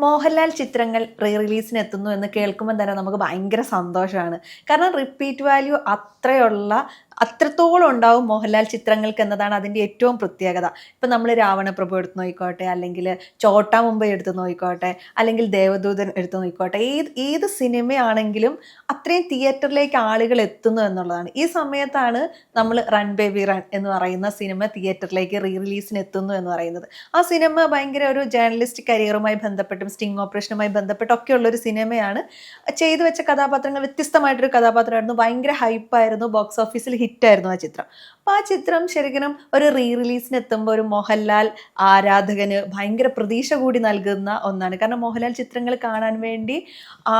മോഹൻലാൽ ചിത്രങ്ങൾ റീ റിലീസിന് എത്തുന്നു എന്ന് കേൾക്കുമ്പോൾ തന്നെ നമുക്ക് ഭയങ്കര സന്തോഷമാണ്. കാരണം റിപ്പീറ്റ് വാല്യൂ അത്രത്തോളം ഉണ്ടാവും മോഹൻലാൽ ചിത്രങ്ങൾക്ക് എന്നതാണ് അതിൻ്റെ ഏറ്റവും പ്രത്യേകത. ഇപ്പം നമ്മൾ രാവണപ്രഭു എടുത്ത് നോക്കിക്കോട്ടെ, അല്ലെങ്കിൽ ചോട്ടാ മുംബൈ എടുത്ത് നോക്കിക്കോട്ടെ, അല്ലെങ്കിൽ ദേവദൂതൻ എടുത്ത് നോക്കിക്കോട്ടെ, ഏത് സിനിമയാണെങ്കിലും അത്രയും തിയേറ്ററിലേക്ക് ആളുകൾ എത്തുന്നു എന്നുള്ളതാണ്. ഈ സമയത്താണ് നമ്മൾ റൺ ബേബി റൺ എന്ന് പറയുന്ന സിനിമ തിയേറ്ററിലേക്ക് റീ റിലീസിന് എത്തുന്നു എന്ന് പറയുന്നത്. ആ സിനിമ ഭയങ്കര ഒരു ജേർണലിസ്റ്റിക് കരിയറുമായി ബന്ധപ്പെട്ടും സ്റ്റിംഗ് ഓപ്പറേഷനുമായി ബന്ധപ്പെട്ടൊക്കെ ഉള്ളൊരു സിനിമയാണ്. ചെയ്തു വെച്ച കഥാപാത്രങ്ങൾ വ്യത്യസ്തമായിട്ടൊരു കഥാപാത്രമായിരുന്നു. ഭയങ്കര ഹൈപ്പായിരുന്നു. ബോക്സ് ഓഫീസിൽ ഹിറ്റായിരുന്നു ആ ചിത്രം. അപ്പോൾ ആ ചിത്രം ശരിക്കും ഒരു റീ റിലീസിന് എത്തുമ്പോൾ ഒരു മോഹൻലാൽ ആരാധകന് ഭയങ്കര പ്രതീക്ഷ കൂടി നൽകുന്ന ഒന്നാണ്. കാരണം മോഹൻലാൽ ചിത്രങ്ങൾ കാണാൻ വേണ്ടി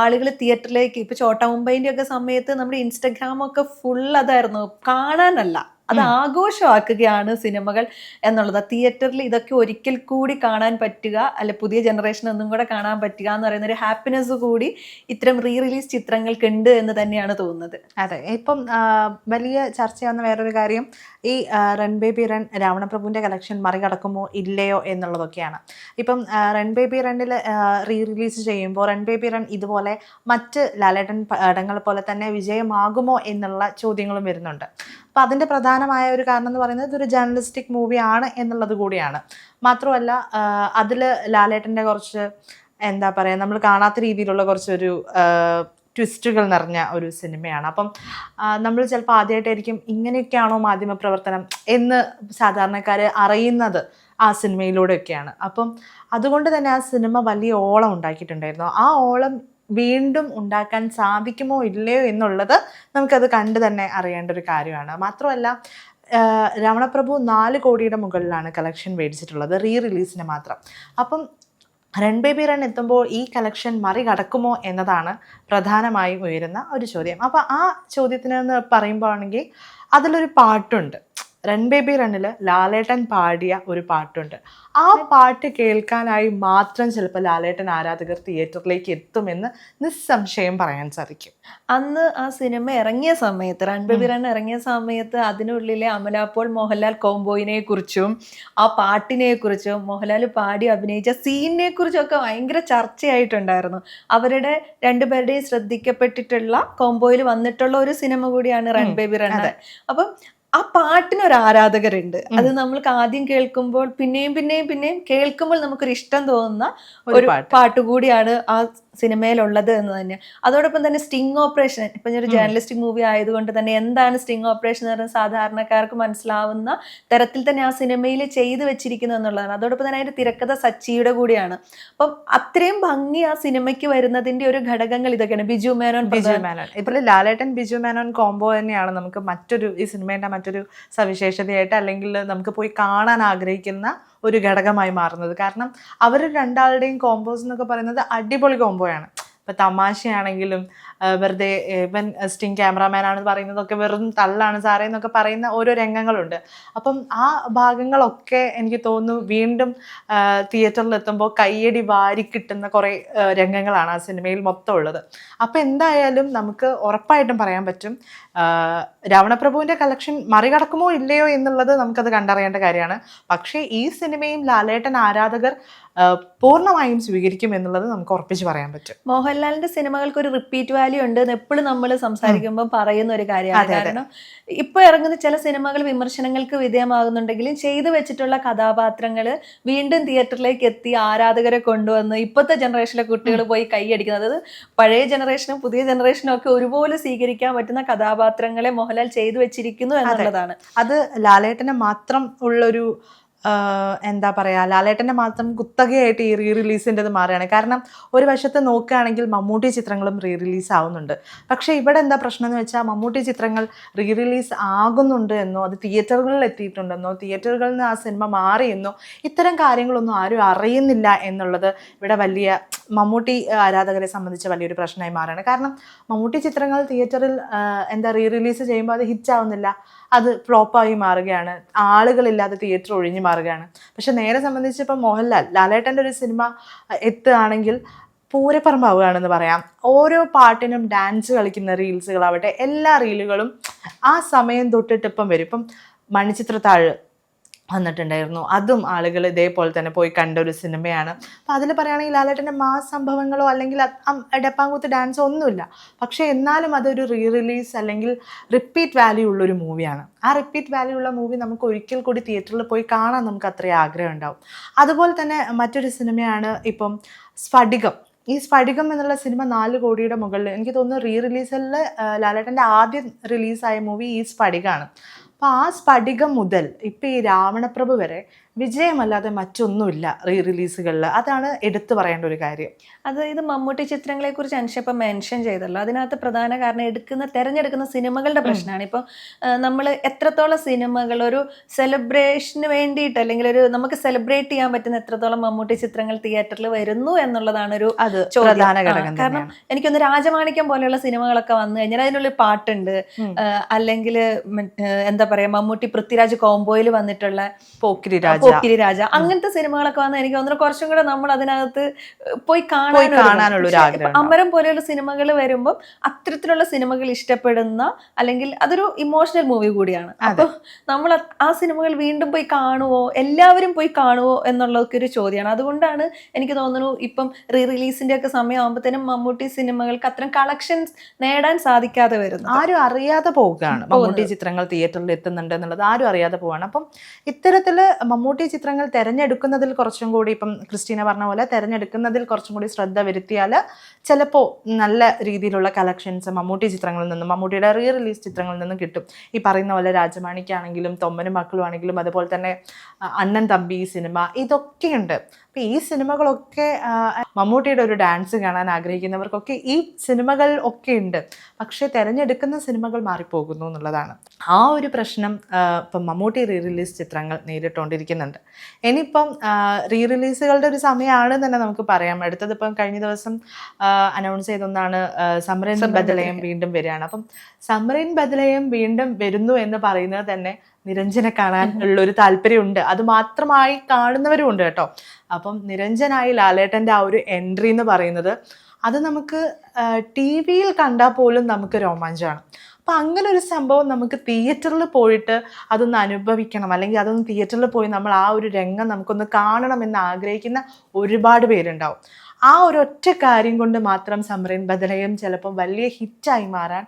ആളുകൾ തിയേറ്ററിലേക്ക്, ഇപ്പോൾ ചോട്ടാ മുംബൈൻ്റെ ഒക്കെ സമയത്ത് നമ്മുടെ ഇൻസ്റ്റഗ്രാമൊക്കെ ഫുൾ അതായിരുന്നു, കാണാനല്ല അത് ആഘോഷമാക്കുകയാണ് സിനിമകൾ എന്നുള്ളത്. തിയേറ്ററിൽ ഇതൊക്കെ ഒരിക്കൽ കൂടി കാണാൻ പറ്റുക, അല്ലെ പുതിയ ജനറേഷൻ ഒന്നും കൂടെ കാണാൻ പറ്റുക എന്ന് പറയുന്ന ഒരു ഹാപ്പിനെസ് കൂടി ഇത്തരം റീ റിലീസ് ചിത്രങ്ങൾക്ക് ഉണ്ട് എന്ന് തന്നെയാണ് തോന്നുന്നത്. അതെ, ഇപ്പം വലിയ ചർച്ചയാവുന്ന വേറൊരു കാര്യം ഈ റൺ ബേബി റൺ രാവണപ്രഭുവിൻ്റെ കളക്ഷൻ മറികടക്കുമോ ഇല്ലയോ എന്നുള്ളതൊക്കെയാണ്. ഇപ്പം റൺ ബേബി റണ്ണിൽ റീ റിലീസ് ചെയ്യുമ്പോൾ റൺ ബേബി റൺ ഇതുപോലെ മറ്റ് ലാലേട്ടൻ പടങ്ങൾ പോലെ തന്നെ വിജയമാകുമോ എന്നുള്ള ചോദ്യങ്ങളും വരുന്നുണ്ട്. അപ്പം അതിൻ്റെ പ്രധാനമായ ഒരു കാരണം എന്ന് പറയുന്നത് ഇതൊരു ജേർണലിസ്റ്റിക് മൂവിയാണ് എന്നുള്ളത് കൂടിയാണ്. മാത്രമല്ല അതിൽ ലാലേട്ടൻ്റെ കുറച്ച് എന്താ പറയുക, നമ്മൾ കാണാത്ത രീതിയിലുള്ള കുറച്ചൊരു ട്വിസ്റ്റുകൾ നിറഞ്ഞ ഒരു സിനിമയാണ്. അപ്പം നമ്മൾ ചിലപ്പോൾ ആദ്യമായിട്ടായിരിക്കും ഇങ്ങനെയൊക്കെയാണോ മാധ്യമപ്രവർത്തനം എന്ന് സാധാരണക്കാർ അറിയുന്നത് ആ സിനിമയിലൂടെയൊക്കെയാണ്. അപ്പം അതുകൊണ്ട് തന്നെ ആ സിനിമ വലിയ ഓളം ഉണ്ടാക്കിയിട്ടുണ്ടായിരുന്നു. ആ ഓളം വീണ്ടും ഉണ്ടാക്കാൻ സാധിക്കുമോ ഇല്ലയോ എന്നുള്ളത് നമുക്കത് കണ്ട് തന്നെ അറിയേണ്ട ഒരു കാര്യമാണ്. മാത്രമല്ല രാവണപ്രഭു 4 കോടിയുടെ മുകളിലാണ് കളക്ഷൻ മേടിച്ചിട്ടുള്ളത് റീ റിലീസിന് മാത്രം. അപ്പം റൺ ബേബി റൺ എത്തുമ്പോൾ ഈ കളക്ഷൻ മറികടക്കുമോ എന്നതാണ് പ്രധാനമായും ഉയരുന്ന ഒരു ചോദ്യം. അപ്പോൾ ആ ചോദ്യത്തിനെന്ന് പറയുമ്പോൾ ആണെങ്കിൽ അതിലൊരു പാട്ടുണ്ട്. റൺ ബേബി റണ്ണിൽ ലാലേട്ടൻ പാടിയ ഒരു പാട്ടുണ്ട്. ആ പാട്ട് കേൾക്കാനായി മാത്രം ചിലപ്പോൾ ലാലേട്ടൻ ആരാധകർ തിയേറ്ററിലേക്ക് എത്തുമെന്ന് നിസ്സംശയം പറയാൻ സാധിക്കും. അന്ന് ആ സിനിമ ഇറങ്ങിയ സമയത്ത്, റൺ ബേബി റൺ ഇറങ്ങിയ സമയത്ത് അതിനുള്ളിലെ അമല പോൾ മോഹൻലാൽ കോംബോയിനെ കുറിച്ചും ആ പാട്ടിനെ കുറിച്ചും മോഹൻലാൽ പാടി അഭിനയിച്ച സീനിനെ കുറിച്ചൊക്കെ ഭയങ്കര ചർച്ചയായിട്ടുണ്ടായിരുന്നു. അവരുടെ രണ്ടുപേരുടെയും ശ്രദ്ധിക്കപ്പെട്ടിട്ടുള്ള കോംബോയിൽ വന്നിട്ടുള്ള ഒരു സിനിമ കൂടിയാണ് റൺ ബേബി റൺ. അപ്പം ആ പാട്ടിനൊരു ആരാധകരുണ്ട്. അത് നമ്മൾക്ക് ആദ്യം കേൾക്കുമ്പോൾ പിന്നെയും പിന്നെയും പിന്നെയും കേൾക്കുമ്പോൾ നമുക്കൊരു ഇഷ്ടം തോന്നുന്ന ഒരു പാട്ടുകൂടിയാണ് ആ സിനിമയിലുള്ളത് എന്ന് തന്നെ. അതോടൊപ്പം തന്നെ സ്റ്റിംഗ് ഓപ്പറേഷൻ, ഇപ്പം ഒരു ജേർണലിസ്റ്റിക് മൂവി ആയതുകൊണ്ട് തന്നെ എന്താണ് സ്റ്റിംഗ് ഓപ്പറേഷൻ എന്ന് പറയുന്നത് സാധാരണക്കാർക്ക് മനസ്സിലാവുന്ന തരത്തിൽ തന്നെ ആ സിനിമയിൽ ചെയ്തു വെച്ചിരിക്കുന്നു എന്നുള്ളതാണ്. അതോടൊപ്പം തന്നെ അതിന്റെ തിരക്കഥ സച്ചിയുടെ കൂടിയാണ്. അപ്പം അത്രയും ഭംഗി ആ സിനിമയ്ക്ക് വരുന്നതിന്റെ ഒരു ഘടകങ്ങൾ ഇതൊക്കെയാണ്. ബിജു മേനോൻ ഇപ്പോൾ ലാലേട്ടൻ ബിജു മേനോൻ കോംബോ തന്നെയാണ് നമുക്ക് ഈ സിനിമേന്റെ മറ്റൊരു സവിശേഷതയായിട്ട്, അല്ലെങ്കിൽ നമുക്ക് പോയി കാണാൻ ആഗ്രഹിക്കുന്ന ഒരു ഘടകമായി മാറുന്നത്. കാരണം അവർ രണ്ടാളുടെയും കോംബോസ് എന്നൊക്കെ പറയുന്നത് അടിപൊളി കോംബോയാണ്. ഇപ്പം തമാശയാണെങ്കിലും വെറുതെ ഇവൻ സ്റ്റിംഗ് ക്യാമറാമാൻ ആണെന്ന് പറയുന്നതൊക്കെ വെറും തള്ളാണ് സാറേ എന്നൊക്കെ പറയുന്ന ഓരോ രംഗങ്ങളുണ്ട്. അപ്പം ആ ഭാഗങ്ങളൊക്കെ എനിക്ക് തോന്നുന്നു വീണ്ടും തിയേറ്ററിൽ എത്തുമ്പോൾ കയ്യടി വാരി കിട്ടുന്ന കുറേ രംഗങ്ങളാണ് ആ സിനിമയിൽ മൊത്തം ഉള്ളത്. അപ്പം എന്തായാലും നമുക്ക് ഉറപ്പായിട്ടും പറയാൻ പറ്റും രാവണപ്രഭുവിൻ്റെ കളക്ഷൻ മറികടക്കുമോ ഇല്ലയോ എന്നുള്ളത് നമുക്കത് കണ്ടറിയേണ്ട കാര്യമാണ്. പക്ഷേ ഈ സിനിമയും ലാലേട്ടൻ ആരാധകർ പൂർണ്ണമായും സ്വീകരിക്കും എന്നുള്ളത് നമുക്ക് ഉറപ്പിച്ച് പറയാൻ പറ്റും. മോഹൻലാലിന്റെ സിനിമകൾക്ക് ഒരു റിപ്പീറ്റ് വാല്യൂ ഉണ്ട് എന്ന് എപ്പോഴും നമ്മൾ സംസാരിക്കുമ്പോൾ പറയുന്ന ഒരു കാര്യമാണ്. കാരണം ഇപ്പൊ ഇറങ്ങുന്ന ചില സിനിമകൾ വിമർശനങ്ങൾക്ക് വിധേയമാകുന്നുണ്ടെങ്കിലും ചെയ്തു വെച്ചിട്ടുള്ള കഥാപാത്രങ്ങൾ വീണ്ടും തിയേറ്ററിലേക്ക് എത്തി ആരാധകരെ കൊണ്ടുവന്ന് ഇപ്പോഴത്തെ ജനറേഷനിലെ കുട്ടികൾ പോയി കൈയടിക്കുന്നത്, അതായത് പഴയ ജനറേഷനും പുതിയ ജനറേഷനും ഒക്കെ ഒരുപോലെ സ്വീകരിക്കാൻ പറ്റുന്ന കഥാപാത്രങ്ങളെ മോഹൻലാൽ ചെയ്തു വെച്ചിരിക്കുന്നു എന്നുള്ളതാണ്. അത് ലാലേട്ടന് മാത്രം ഉള്ളൊരു എന്താ പറയുക, ലാലേട്ടൻ്റെ മാത്രം കുത്തകയായിട്ട് ഈ റീ റിലീസിൻ്റെത് മാറുകയാണ്. കാരണം ഒരു വശത്ത് നോക്കുകയാണെങ്കിൽ മമ്മൂട്ടി ചിത്രങ്ങളും റീ റിലീസ് ആവുന്നുണ്ട്. പക്ഷേ ഇവിടെ എന്താ പ്രശ്നം എന്ന് വെച്ചാൽ മമ്മൂട്ടി ചിത്രങ്ങൾ റീ റിലീസ് ആകുന്നുണ്ട് എന്നോ അത് തിയേറ്ററുകളിൽ എത്തിയിട്ടുണ്ടെന്നോ തിയേറ്ററുകളിൽ നിന്ന് ആ സിനിമ മാറിയെന്നോ ഇത്തരം കാര്യങ്ങളൊന്നും ആരും അറിയുന്നില്ല എന്നുള്ളത് ഇവിടെ വലിയ മമ്മൂട്ടി ആരാധകരെ സംബന്ധിച്ച് വലിയൊരു പ്രശ്നമായി മാറുകയാണ്. കാരണം മമ്മൂട്ടി ചിത്രങ്ങൾ തിയേറ്ററിൽ റീ റിലീസ് ചെയ്യുമ്പോൾ അത് ഹിറ്റ് ആവുന്നില്ല, അത് ഫ്ലോപ്പായി മാറുകയാണ്, ആളുകളില്ലാതെ തിയേറ്റർ ഒഴിഞ്ഞു മാറുകയാണ്. പക്ഷെ നേരെ സംബന്ധിച്ച് ഇപ്പം ലാലേട്ടൻ്റെ ഒരു സിനിമ എത്തുകയാണെങ്കിൽ പൂരപ്പറമ്പാവുകയാണെന്ന് പറയാം. ഓരോ പാട്ടിനും ഡാൻസ് കളിക്കുന്ന റീൽസുകളാവട്ടെ, എല്ലാ റീലുകളും ആ സമയം തൊട്ടിട്ട് ഇപ്പം വരും. ഇപ്പം മണിച്ചിത്രത്താഴ് വന്നിട്ടുണ്ടായിരുന്നു. അതും ആളുകൾ ഇതേപോലെ തന്നെ പോയി കണ്ട ഒരു സിനിമയാണ്. അപ്പോൾ അതിൽ പറയുകയാണെങ്കിൽ ലാലേട്ടൻ്റെ മാസ് സംഭവങ്ങളോ അല്ലെങ്കിൽ ഡപ്പാങ്കൂത്ത് ഡാൻസോ ഒന്നുമില്ല. പക്ഷേ എന്നാലും അതൊരു റിലീസ് അല്ലെങ്കിൽ റിപ്പീറ്റ് വാല്യൂ ഉള്ളൊരു മൂവിയാണ്. ആ റിപ്പീറ്റ് വാല്യൂ ഉള്ള മൂവി നമുക്ക് ഒരിക്കൽ കൂടി തിയേറ്ററിൽ പോയി കാണാൻ നമുക്ക് അത്രയും ആഗ്രഹം ഉണ്ടാവും. അതുപോലെ തന്നെ മറ്റൊരു സിനിമയാണ് ഇപ്പം സ്ഫടികം. ഈ സ്ഫടികം എന്നുള്ള സിനിമ 4 കോടിയുടെ മുകളിൽ, എനിക്ക് തോന്നുന്നു റിലീസിൽ ലാലേട്ടൻ്റെ ആദ്യം റിലീസായ മൂവി ഈ സ്ഫടികമാണ്. അപ്പോൾ ആ സ്ഫടികം മുതൽ ഇപ്പം ഈ രാവണപ്രഭു വരെ വിജയമല്ലാതെ മറ്റൊന്നുമില്ല റിലീസുകളിൽ. അതാണ് എടുത്തു പറയേണ്ട ഒരു കാര്യം. അതായത് മമ്മൂട്ടി ചിത്രങ്ങളെ കുറിച്ച് അനുഷപ്പം മെൻഷൻ ചെയ്തല്ലോ, അതിനകത്ത് പ്രധാന കാരണം തിരഞ്ഞെടുക്കുന്ന സിനിമകളുടെ പ്രശ്നമാണ്. ഇപ്പം നമ്മൾ എത്രത്തോളം സിനിമകൾ ഒരു സെലിബ്രേഷന് വേണ്ടിയിട്ട് അല്ലെങ്കിൽ ഒരു നമുക്ക് സെലിബ്രേറ്റ് ചെയ്യാൻ പറ്റുന്ന എത്രത്തോളം മമ്മൂട്ടി ചിത്രങ്ങൾ തിയേറ്ററിൽ വരുന്നു എന്നുള്ളതാണ് ഒരു പ്രധാന ഘടകം. കാരണം എനിക്കൊന്ന് രാജമാണിക്യം പോലെയുള്ള സിനിമകളൊക്കെ വന്നു കഴിഞ്ഞാൽ അതിനുള്ളിൽ പാട്ടുണ്ട്, അല്ലെങ്കിൽ എന്താ പറയാ മമ്മൂട്ടി പൃഥ്വിരാജ് കോംബോയിൽ വന്നിട്ടുള്ള പോക്കിരി രാജ അങ്ങനത്തെ സിനിമകളൊക്കെ വന്നാൽ എനിക്ക് തോന്നുന്നു കുറച്ചും കൂടെ നമ്മൾ അതിനകത്ത് പോയി കാണാനുള്ള അമരം പോലെയുള്ള സിനിമകൾ വരുമ്പോൾ അത്തരത്തിലുള്ള സിനിമകൾ ഇഷ്ടപ്പെടുന്ന അല്ലെങ്കിൽ അതൊരു ഇമോഷണൽ മൂവി കൂടിയാണ്. അപ്പൊ നമ്മൾ ആ സിനിമകൾ വീണ്ടും പോയി കാണുവോ, എല്ലാവരും പോയി കാണുവോ എന്നുള്ളതൊക്കെ ഒരു ചോദ്യമാണ്. അതുകൊണ്ടാണ് എനിക്ക് തോന്നുന്നു ഇപ്പം റിലീസിന്റെ ഒക്കെ സമയമാകുമ്പോഴത്തേനും മമ്മൂട്ടി സിനിമകൾക്ക് അത്തരം കളക്ഷൻസ് നേടാൻ സാധിക്കാതെ വരുന്നു. ആരും അറിയാതെ പോവുകയാണ് മമ്മൂട്ടി ചിത്രങ്ങൾ തിയേറ്ററിൽ എത്തുന്നുണ്ട് എന്നുള്ളത് ആരും അറിയാതെ പോവാണ്. അപ്പം ഇത്തരത്തില് മമ്മൂട്ടി ചിത്രങ്ങൾ തിരഞ്ഞെടുക്കുന്നതിൽ കുറച്ചും കൂടി, ഇപ്പം ക്രിസ്റ്റീന പറഞ്ഞ പോലെ തിരഞ്ഞെടുക്കുന്നതിൽ കുറച്ചും കൂടി ശ്രദ്ധ വരുത്തിയാൽ ചിലപ്പോൾ നല്ല രീതിയിലുള്ള കളക്ഷൻസ് മമ്മൂട്ടി ചിത്രങ്ങളിൽ നിന്നും മമ്മൂട്ടിയുടെ റിലീസ് ചിത്രങ്ങളിൽ നിന്നും കിട്ടും. ഈ പറയുന്ന പോലെ രാജമാണിക്കാണെങ്കിലും തൊമ്മനും മക്കളും ആണെങ്കിലും അതുപോലെ തന്നെ അണ്ണൻ തമ്പി സിനിമ ഇതൊക്കെയുണ്ട്. അപ്പം ഈ സിനിമകളൊക്കെ മമ്മൂട്ടിയുടെ ഒരു ഡാൻസ് കാണാൻ ആഗ്രഹിക്കുന്നവർക്കൊക്കെ ഈ സിനിമകൾ ഒക്കെ ഉണ്ട്. പക്ഷേ തിരഞ്ഞെടുക്കുന്ന സിനിമകൾ മാറിപ്പോകുന്നു എന്നുള്ളതാണ് ആ ഒരു പ്രശ്നം ഇപ്പം മമ്മൂട്ടി റിലീസ് ചിത്രങ്ങൾ നേരിട്ടുകൊണ്ടിരിക്കുന്നുണ്ട്. ഇനിയിപ്പം റിലീസുകളുടെ ഒരു സമയമാണ് തന്നെ നമുക്ക് പറയാം. അടുത്തതിപ്പം കഴിഞ്ഞ ദിവസം അനൗൺസ് ചെയ്തൊന്നാണ് സമറിൻ ബദലയം വീണ്ടും വരികയാണ്. അപ്പം സമറിൻ ബദലയം വീണ്ടും വരുന്നു എന്ന് പറയുന്നത് തന്നെ നിരഞ്ജനെ കാണാൻ ഉള്ളൊരു താല്പര്യമുണ്ട്. അത് മാത്രമായി കാണുന്നവരും ഉണ്ട് കേട്ടോ. അപ്പം നിരഞ്ജനായി ലാലേട്ടൻ്റെ ആ ഒരു എൻട്രി എന്ന് പറയുന്നത് അത് നമുക്ക് TV-യിൽ കണ്ടാൽ പോലും നമുക്ക് രോമാഞ്ചമാണ്. അപ്പം അങ്ങനെ ഒരു സംഭവം നമുക്ക് തിയേറ്ററിൽ പോയിട്ട് അതൊന്ന് അനുഭവിക്കണം, അല്ലെങ്കിൽ അതൊന്ന് തിയേറ്ററിൽ പോയി നമ്മൾ ആ ഒരു രംഗം നമുക്കൊന്ന് കാണണമെന്ന് ആഗ്രഹിക്കുന്ന ഒരുപാട് പേരുണ്ടാവും. ആ ഒരൊറ്റ കാര്യം കൊണ്ട് മാത്രം സമറിൻ ബദലയം ചിലപ്പം വലിയ ഹിറ്റായി മാറാൻ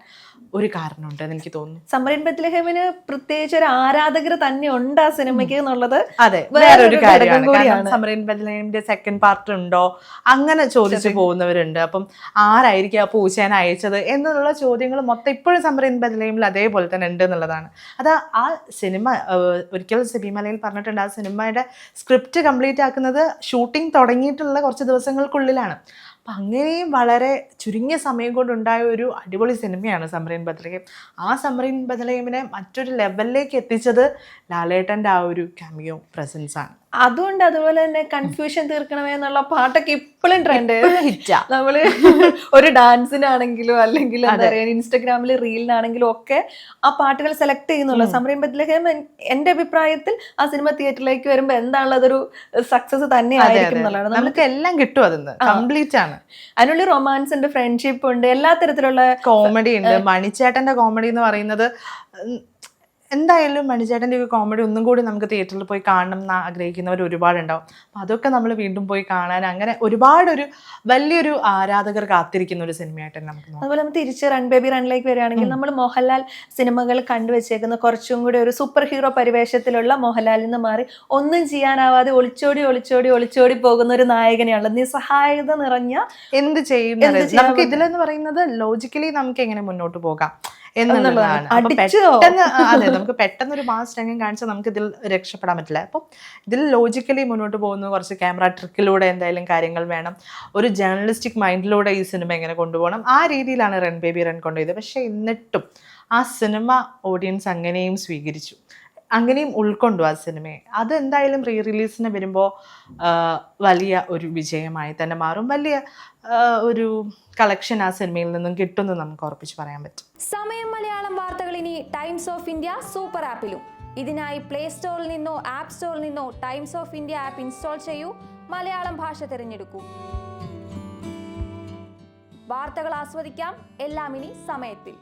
ഒരു കാരണമുണ്ടെന്ന് എനിക്ക് തോന്നുന്നു. സമറിൻ ബത്ലഹേമിന് പ്രത്യേകിച്ച് ഒരു ആരാധകർ തന്നെ ഉണ്ട് ആ സിനിമയ്ക്ക് എന്നുള്ളത് വേറൊരു കാര്യമാണ്. സമറിൻ ബത്ലഹേമിന്റെ സെക്കൻഡ് പാർട്ട് ഉണ്ടോ അങ്ങനെ ചോദിച്ചു പോകുന്നവരുണ്ട്. അപ്പം ആരായിരിക്കും ആ പൂച്ചേനെ അയച്ചത് എന്നുള്ള ചോദ്യങ്ങൾ മൊത്തം ഇപ്പോഴും സമറിൻ ബത്ലഹേമിൽ അതേപോലെ തന്നെ ഉണ്ട് എന്നുള്ളതാണ്. അത് ആ സിനിമ ഒരിക്കൽ സിബിമലയിൽ പറഞ്ഞിട്ടുണ്ട്, ആ സിനിമയുടെ സ്ക്രിപ്റ്റ് കംപ്ലീറ്റ് ആക്കുന്നത് ഷൂട്ടിംഗ് തുടങ്ങിയിട്ടുള്ള കുറച്ച് ദിവസങ്ങൾക്കുള്ളിലാണ്. അപ്പം അങ്ങനെയും വളരെ ചുരുങ്ങിയ സമയം കൊണ്ടുണ്ടായ ഒരു അടിപൊളി സിനിമയാണ് സമറിൻ ബത്ലഹേം. ആ സമറിൻ ബത്ലഹേമിനെ മറ്റൊരു ലെവലിലേക്ക് എത്തിച്ചത് ലാലേട്ടൻ്റെ ആ ഒരു കാമിയോ പ്രസൻസ് ആണ്. അതുകൊണ്ട് അതുപോലെ തന്നെ കൺഫ്യൂഷൻ തീർക്കണമേ എന്നുള്ള പാട്ടൊക്കെ ഇപ്പോഴും ട്രെൻഡ് ഹിറ്റാ. നമ്മള് ഒരു ഡാൻസിനാണെങ്കിലും അല്ലെങ്കിൽ എന്താ പറയാ ഇൻസ്റ്റഗ്രാമിൽ റീലിനാണെങ്കിലും ഒക്കെ ആ പാട്ടുകൾ സെലക്ട് ചെയ്യുന്നുള്ളൂ. സമറിൻ ബത്ലഹേം എന്റെ അഭിപ്രായത്തിൽ ആ സിനിമ തിയേറ്ററിലേക്ക് വരുമ്പോൾ എന്താണല്ലോ അതൊരു സക്സസ് തന്നെ ആയിരിക്കും എന്നുള്ളതാണ്. നമുക്ക് എല്ലാം കിട്ടും, അതിന് കംപ്ലീറ്റ് ആണ്. അതിനുള്ളിൽ റൊമാൻസ് ഉണ്ട്, ഫ്രണ്ട്ഷിപ്പ് ഉണ്ട്, എല്ലാ തരത്തിലുള്ള കോമഡി ഉണ്ട്. മണിച്ചേട്ടന്റെ കോമഡി എന്ന് പറയുന്നത് എന്തായാലും മണിച്ചേട്ടൻ്റെ ഒരു കോമഡി ഒന്നും കൂടി നമുക്ക് തിയേറ്ററിൽ പോയി കാണണം എന്ന് ആഗ്രഹിക്കുന്നവർ ഒരുപാടുണ്ടാവും. അപ്പം അതൊക്കെ നമ്മൾ വീണ്ടും പോയി കാണാൻ അങ്ങനെ ഒരുപാടൊരു വലിയൊരു ആരാധകർ കാത്തിരിക്കുന്ന ഒരു സിനിമയായിട്ട് തന്നെ നമുക്ക്. അതുപോലെ നമ്മൾ തിരിച്ച് റൺ ബേബി റണ്ണിലേക്ക് വരികയാണെങ്കിൽ നമ്മൾ മോഹൻലാൽ സിനിമകൾ കണ്ടുവച്ചേക്കുന്ന കുറച്ചും കൂടി ഒരു സൂപ്പർ ഹീറോ പരിവേഷത്തിലുള്ള മോഹൻലാലിൽ നിന്ന് മാറി ഒന്നും ചെയ്യാനാവാതെ ഒളിച്ചോടി പോകുന്ന ഒരു നായകനെയാണല്ലോ. നിസ്സഹായത നിറഞ്ഞ എന്ത് ചെയ്യും നമുക്ക് ഇതിലെന്ന് പറയുന്നത് ലോജിക്കലി നമുക്ക് എങ്ങനെ മുന്നോട്ട് പോകാം എന്നുള്ളതാണ്. അതെ, നമുക്ക് പെട്ടെന്ന് ഒരു മാസ് രംഗം കാണിച്ചാൽ നമുക്ക് ഇതിൽ രക്ഷപ്പെടാൻ പറ്റില്ല. അപ്പം ഇതിൽ ലോജിക്കലി മുന്നോട്ട് പോകുന്നു. കുറച്ച് ക്യാമറ ട്രിക്കിലൂടെ എന്തായാലും കാര്യങ്ങൾ വേണം. ഒരു ജേർണലിസ്റ്റിക് മൈൻഡിലൂടെ ഈ സിനിമ എങ്ങനെ കൊണ്ടുപോകണം, ആ രീതിയിലാണ് റൺ ബേബി റൺ കൊണ്ടുപോയത്. പക്ഷെ എന്നിട്ടും ആ സിനിമ ഓഡിയൻസ് അങ്ങനെയും സ്വീകരിച്ചു, അങ്ങനെയും ഉൾക്കൊണ്ടു ആ സിനിമയെ. അത് എന്തായാലും റിലീസിന് വരുമ്പോൾ വലിയ ഒരു വിജയമായി തന്നെ മാറും. വലിയ ഒരു കളക്ഷൻ ആ സിനിമയിൽ നിന്നും കിട്ടുമെന്ന് നമുക്ക് ഉറപ്പിച്ച് പറയാൻ പറ്റും. സമയം മലയാളം വാർത്തകൾ ഇനി ടൈംസ് ഓഫ് ഇന്ത്യ സൂപ്പർ ആപ്പിലും. ഇതിനായി പ്ലേ സ്റ്റോറിൽ നിന്നോ ആപ്പ് സ്റ്റോറിൽ നിന്നോ times of India app install ചെയ്യൂ. മലയാളം ഭാഷ തിരഞ്ഞെടുക്കൂ. വാർത്തകൾ ആസ്വദിക്കാം, എല്ലാം ഇനി സമയത്തിൽ.